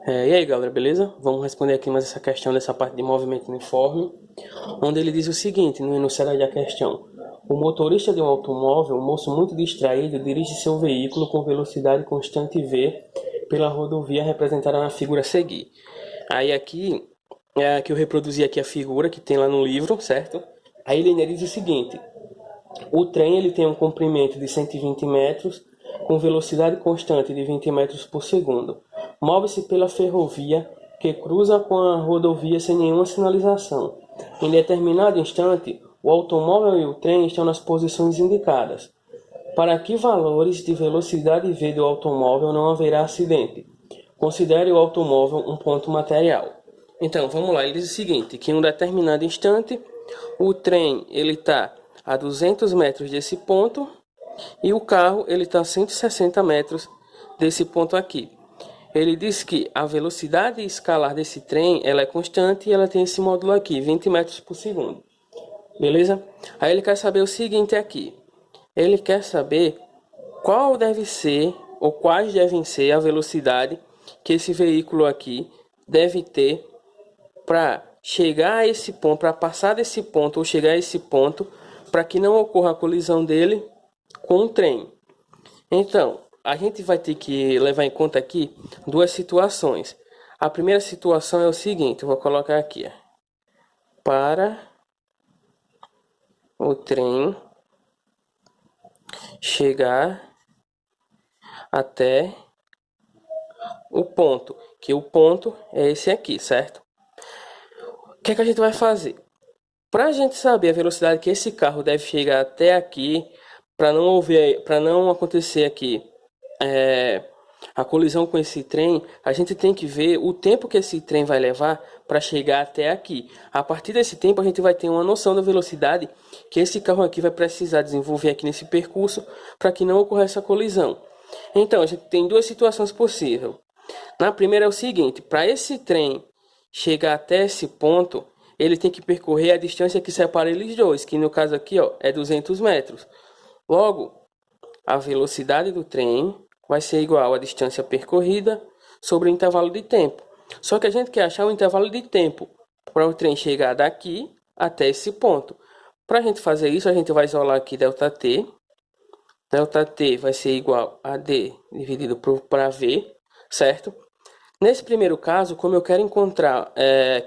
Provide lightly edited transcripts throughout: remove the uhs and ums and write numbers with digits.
E aí galera, beleza? Vamos responder aqui mais essa questão dessa parte de movimento uniforme, onde ele diz o seguinte, no enunciado da questão: o motorista de um automóvel, um moço muito distraído, dirige seu veículo com velocidade constante V pela rodovia representada na figura a seguir. Aí aqui, que eu reproduzi aqui a figura que tem lá no livro, certo? Aí ele diz o seguinte: o trem ele tem um comprimento de 120 metros, com velocidade constante de 20 metros por segundo. Move-se pela ferrovia que cruza com a rodovia sem nenhuma sinalização. Em determinado instante, o automóvel e o trem estão nas posições indicadas. Para que valores de velocidade V do automóvel não haverá acidente? Considere o automóvel um ponto material. Então, vamos lá, ele diz o seguinte, que em um determinado instante, o trem ele está a 200 metros desse ponto e o carro ele está a 160 metros desse ponto aqui. Ele diz que a velocidade escalar desse trem ela é constante e ela tem esse módulo aqui, 20 metros por segundo. Beleza? Aí ele quer saber o seguinte aqui. Ele quer saber qual deve ser ou quais devem ser a velocidade que esse veículo aqui deve ter para chegar a esse ponto, para passar desse ponto ou chegar a esse ponto, para que não ocorra a colisão dele com o trem. Então, a gente vai ter que levar em conta aqui duas situações. A primeira situação é o seguinte, eu vou colocar aqui, ó, para o trem chegar até o ponto, que o ponto é esse aqui, certo? O que é que a gente vai fazer? Para a gente saber a velocidade que esse carro deve chegar até aqui, para não acontecer aqui a colisão com esse trem, a gente tem que ver o tempo que esse trem vai levar para chegar até aqui. A partir desse tempo a gente vai ter uma noção da velocidade que esse carro aqui vai precisar desenvolver aqui nesse percurso para que não ocorra essa colisão. Então a gente tem duas situações possíveis. Na primeira é o seguinte, para esse trem chegar até esse ponto, ele tem que percorrer a distância que separa eles dois, que no caso aqui ó, é 200 metros. Logo, a velocidade do trem vai ser igual à distância percorrida sobre o intervalo de tempo. Só que a gente quer achar o intervalo de tempo para o trem chegar daqui até esse ponto. Para a gente fazer isso, a gente vai isolar aqui ΔT. ΔT vai ser igual a D dividido por V, certo? Nesse primeiro caso, como eu quero encontrar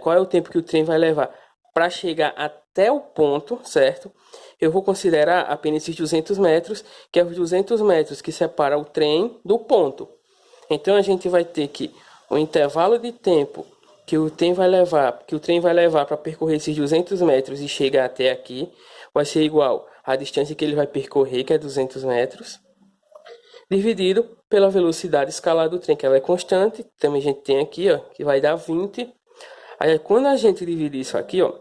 qual é o tempo que o trem vai levar para chegar até o ponto, certo? Eu vou considerar apenas esses 200 metros, que é os 200 metros que separa o trem do ponto. Então a gente vai ter que o intervalo de tempo que o trem vai levar para percorrer esses 200 metros e chegar até aqui, vai ser igual à distância que ele vai percorrer, que é 200 metros, dividido pela velocidade escalar do trem, que ela é constante. Também a gente tem aqui, ó, que vai dar 20. Aí quando a gente dividir isso aqui, ó,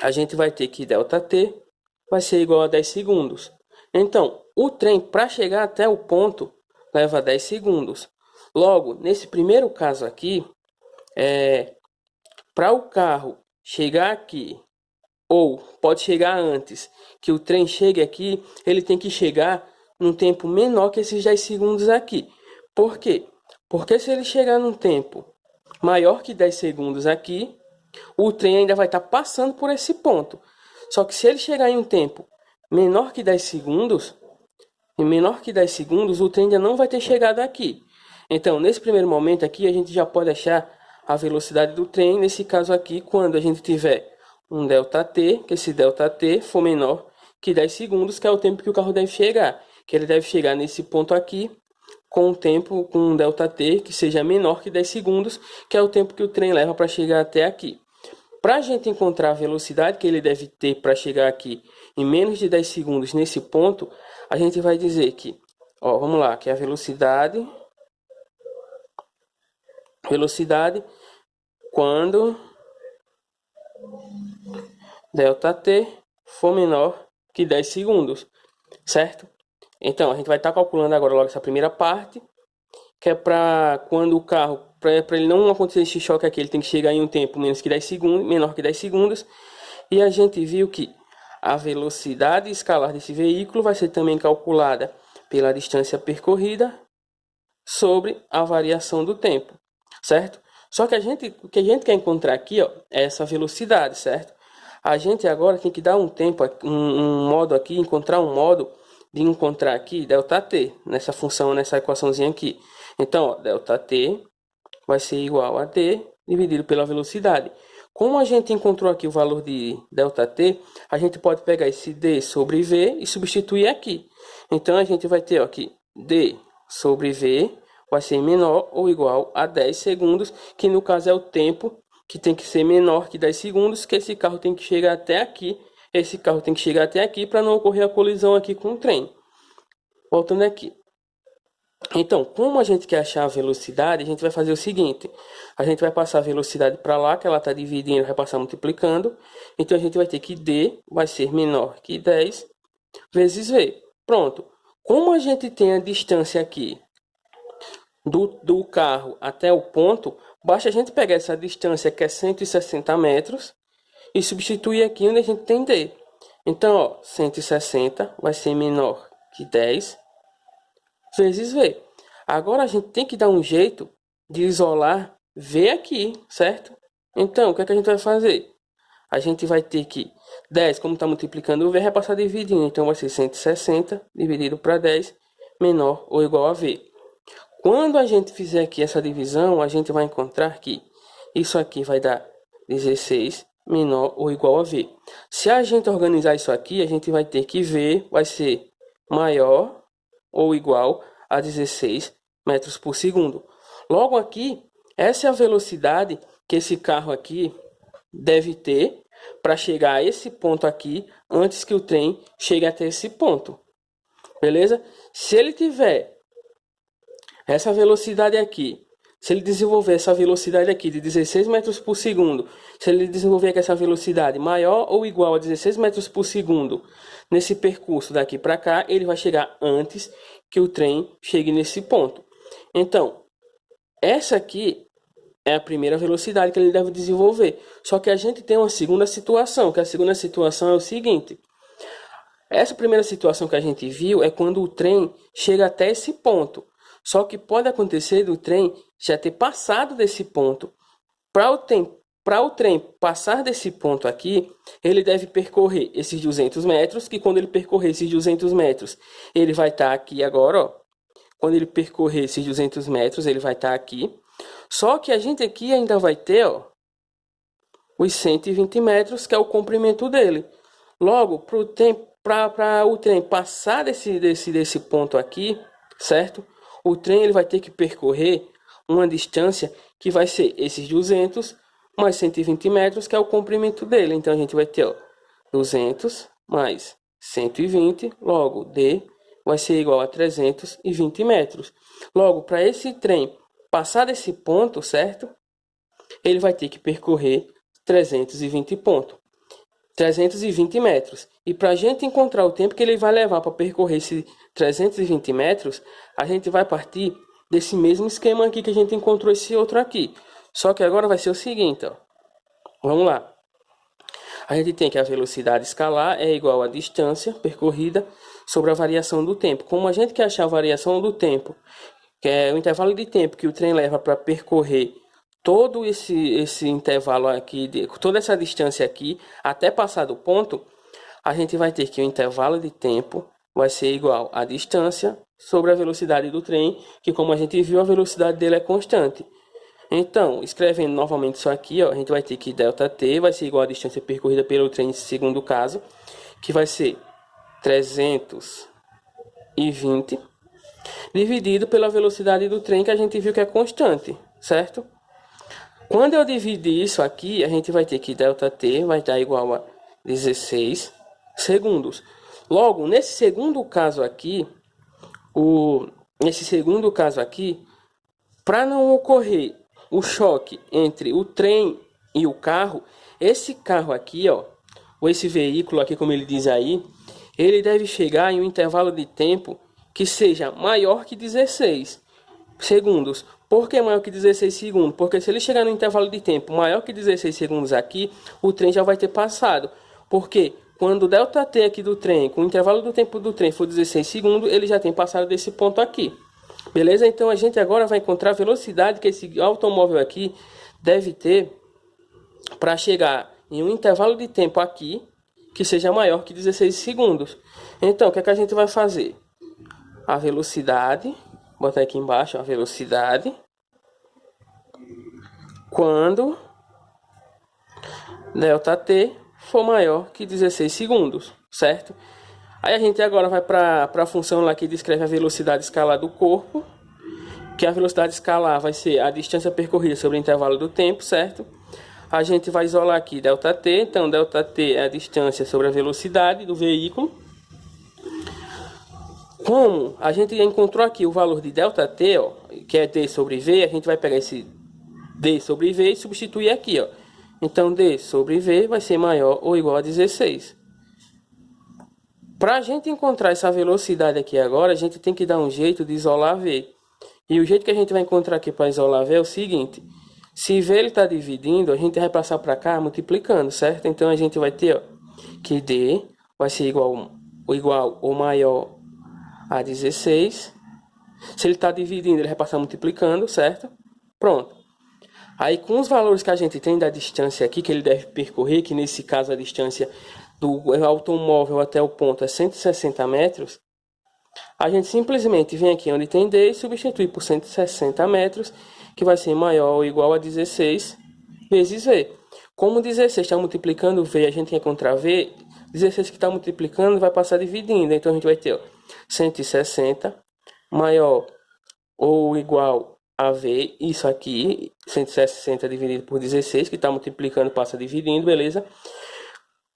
a gente vai ter que ΔT vai ser igual a 10 segundos. Então, o trem para chegar até o ponto leva 10 segundos. Logo, nesse primeiro caso aqui, para o carro chegar aqui, ou pode chegar antes que o trem chegue aqui, ele tem que chegar num tempo menor que esses 10 segundos aqui. Por quê? Porque se ele chegar num tempo maior que 10 segundos aqui, o trem ainda vai estar passando por esse ponto. Só que se ele chegar em um tempo menor que 10 segundos, o trem ainda não vai ter chegado aqui. Então, nesse primeiro momento aqui, a gente já pode achar a velocidade do trem, nesse caso aqui, quando a gente tiver um ΔT, que esse ΔT for menor que 10 segundos, que é o tempo que o carro deve chegar. Que ele deve chegar nesse ponto aqui, com um tempo, com um ΔT que seja menor que 10 segundos, que é o tempo que o trem leva para chegar até aqui. Para a gente encontrar a velocidade que ele deve ter para chegar aqui em menos de 10 segundos nesse ponto, a gente vai dizer que, ó, vamos lá, que é a velocidade quando ΔT for menor que 10 segundos, certo? Então, a gente vai estar calculando agora logo essa primeira parte, que é para quando o carro, para ele não acontecer esse choque aqui, ele tem que chegar em um tempo menor que 10 segundos, e a gente viu que a velocidade escalar desse veículo vai ser também calculada pela distância percorrida sobre a variação do tempo. certo? Só que o que a gente quer encontrar aqui, ó, é essa velocidade, certo? A gente agora tem que dar um tempo, um modo aqui, encontrar um modo de encontrar aqui ΔT, nessa função, nessa equaçãozinha aqui. Então, ó, ΔT vai ser igual a D dividido pela velocidade. Como a gente encontrou aqui o valor de ΔT, a gente pode pegar esse D sobre V e substituir aqui. Então, a gente vai ter ó, aqui D sobre V vai ser menor ou igual a 10 segundos, que no caso é o tempo que tem que ser menor que 10 segundos, que esse carro tem que chegar até aqui. Esse carro tem que chegar até aqui para não ocorrer a colisão aqui com o trem. Voltando aqui. Então, como a gente quer achar a velocidade, a gente vai fazer o seguinte. A gente vai passar a velocidade para lá, que ela está dividindo, vai passar multiplicando. Então, a gente vai ter que D vai ser menor que 10 vezes V. Pronto. Como a gente tem a distância aqui do carro até o ponto, basta a gente pegar essa distância que é 160 metros e substituir aqui onde a gente tem D. Então, ó, 160 vai ser menor que 10 vezes V. Agora a gente tem que dar um jeito de isolar V aqui, certo? Então, o que é que a gente vai fazer? A gente vai ter que 10, como está multiplicando o V, vai passar dividindo. Então, vai ser 160 dividido para 10 menor ou igual a V. Quando a gente fizer aqui essa divisão, a gente vai encontrar que isso aqui vai dar 16 menor ou igual a V. Se a gente organizar isso aqui, a gente vai ter que V vai ser maior ou igual a 16 metros por segundo. Logo aqui, essa é a velocidade que esse carro aqui deve ter para chegar a esse ponto aqui antes que o trem chegue até esse ponto. Beleza? Se ele tiver essa velocidade aqui, se ele desenvolver essa velocidade aqui de 16 metros por segundo, se ele desenvolver essa velocidade maior ou igual a 16 metros por segundo nesse percurso daqui para cá, ele vai chegar antes que o trem chegue nesse ponto. Então, essa aqui é a primeira velocidade que ele deve desenvolver. Só que a gente tem uma segunda situação, que a segunda situação é o seguinte. Essa primeira situação que a gente viu é quando o trem chega até esse ponto. Só que pode acontecer do trem já ter passado desse ponto. Para o trem passar desse ponto aqui, ele deve percorrer esses 200 metros, que quando ele percorrer esses 200 metros, ele vai estar aqui agora, ó. Quando ele percorrer esses 200 metros, ele vai estar aqui. Só que a gente aqui ainda vai ter, ó, os 120 metros, que é o comprimento dele. Logo, para o trem passar desse ponto aqui, certo? O trem ele vai ter que percorrer uma distância que vai ser esses 200 mais 120 metros, que é o comprimento dele. Então, a gente vai ter ó, 200 mais 120, logo, D vai ser igual a 320 metros. Logo, para esse trem passar desse ponto, certo? Ele vai ter que percorrer 320 metros. E para a gente encontrar o tempo que ele vai levar para percorrer esses 320 metros, a gente vai partir desse mesmo esquema aqui que a gente encontrou esse outro aqui. Só que agora vai ser o seguinte, ó. Vamos lá. A gente tem que a velocidade escalar é igual à distância percorrida sobre a variação do tempo. Como a gente quer achar a variação do tempo, que é o intervalo de tempo que o trem leva para percorrer todo esse intervalo aqui, toda essa distância aqui, até passar do ponto, a gente vai ter que o intervalo de tempo vai ser igual à distância sobre a velocidade do trem, que como a gente viu, a velocidade dele é constante. Então, escrevendo novamente isso aqui, ó, a gente vai ter que ΔT vai ser igual à distância percorrida pelo trem nesse segundo caso, que vai ser 320, dividido pela velocidade do trem, que a gente viu que é constante, certo? Quando eu dividir isso aqui, a gente vai ter que ΔT vai dar igual a 16 segundos. Logo, nesse segundo caso aqui, para não ocorrer o choque entre o trem e o carro, esse carro aqui, ó, ou esse veículo aqui, como ele diz aí, ele deve chegar em um intervalo de tempo que seja maior que 16 segundos. Por que maior que 16 segundos? Porque se ele chegar no intervalo de tempo maior que 16 segundos aqui, o trem já vai ter passado. Porque quando o ΔT aqui do trem, com o intervalo do tempo do trem for 16 segundos, ele já tem passado desse ponto aqui. Beleza? Então a gente agora vai encontrar a velocidade que esse automóvel aqui deve ter para chegar em um intervalo de tempo aqui que seja maior que 16 segundos. Então, o que é que a gente vai fazer? A velocidade, botar aqui embaixo a velocidade, quando ΔT for maior que 16 segundos, certo? Aí a gente agora vai para a função lá que descreve a velocidade escalar do corpo, que a velocidade escalar vai ser a distância percorrida sobre o intervalo do tempo, certo? A gente vai isolar aqui ΔT, então ΔT é a distância sobre a velocidade do veículo. Como a gente já encontrou aqui o valor de ΔT, ó, que é D sobre V, a gente vai pegar esse D sobre V e substituir aqui, ó. Então D sobre V vai ser maior ou igual a 16. Para a gente encontrar essa velocidade aqui agora, a gente tem que dar um jeito de isolar V. E o jeito que a gente vai encontrar aqui para isolar V é o seguinte: se V ele está dividindo, a gente vai passar para cá multiplicando, certo? Então a gente vai ter, ó, que D vai ser igual ou maior a 16. Se ele está dividindo, ele vai passar multiplicando, certo? Pronto. Aí com os valores que a gente tem da distância aqui que ele deve percorrer, que nesse caso a distância do automóvel até o ponto é 160 metros, a gente simplesmente vem aqui onde tem D e substitui por 160 metros, que vai ser maior ou igual a 16 vezes V. Como 16 está multiplicando V, a gente quer encontrar V, 16 que está multiplicando vai passar dividindo, então a gente vai ter, ó, 160 maior ou igual a V, isso aqui, 160 dividido por 16, que está multiplicando, passa dividindo, beleza?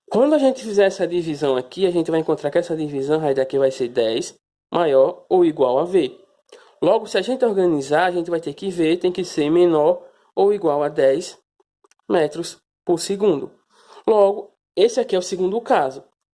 Quando a gente fizer essa divisão aqui, a gente vai encontrar que essa divisão, a raiz daqui vai ser 10 maior ou igual a V. Logo, se a gente organizar, a gente vai ter que V tem que ser menor ou igual a 10 metros por segundo. Logo, esse aqui é o segundo caso.